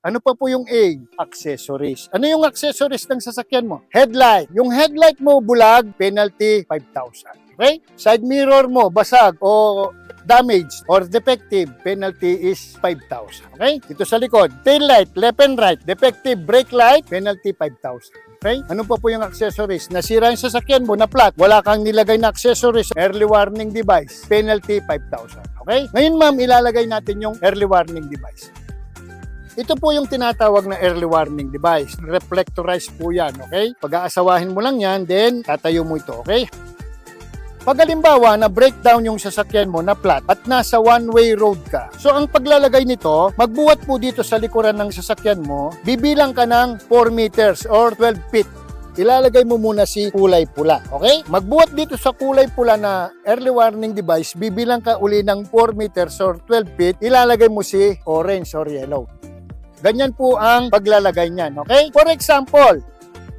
Ano pa po yung A? Accessories. Ano yung accessories ng sasakyan mo? Headlight. Yung headlight mo bulag, penalty 5,000. Okay? Side mirror mo basag o damaged or defective, penalty is 5,000. Okay? Ito sa likod. Tail light, left and right, defective brake light, penalty 5,000. Okay? Ano pa po yung accessories? Nasira yung sasakyan mo na flat, wala kang nilagay na accessories, early warning device, penalty 5,000. Okay? Ngayon ma'am, ilalagay natin yung early warning device. Ito po yung tinatawag na early warning device. Reflectorized po yan, okay? Pag-aasawahin mo lang yan, then tatayo mo ito, okay? Pag halimbawa na breakdown yung sasakyan mo na flat at nasa one-way road ka. So ang paglalagay nito, magbuhat po dito sa likuran ng sasakyan mo, bibilang ka ng 4 meters or 12 feet. Ilalagay mo muna si kulay pula, okay? Magbuhat dito sa kulay pula na early warning device, bibilang ka uli ng 4 meters or 12 feet, ilalagay mo si orange or yellow. Ganyan po ang paglalagay niyan, okay? For example,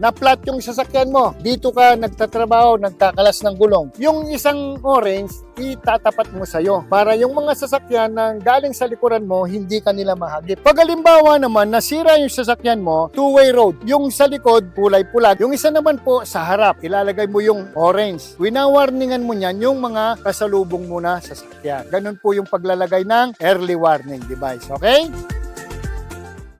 na-flat yung sasakyan mo. Dito ka nagtatrabaho, nagkakalas ng gulong. Yung isang orange, itatapat mo sa'yo para yung mga sasakyan na galing sa likuran mo, hindi kanila mahagip. Pag halimbawa naman, nasira yung sasakyan mo, two-way road. Yung sa likod, kulay pula. Yung isa naman po, sa harap, ilalagay mo yung orange. Winawarningan mo niyan yung mga kasalubong mo na sasakyan. Ganun po yung paglalagay ng early warning device, okay?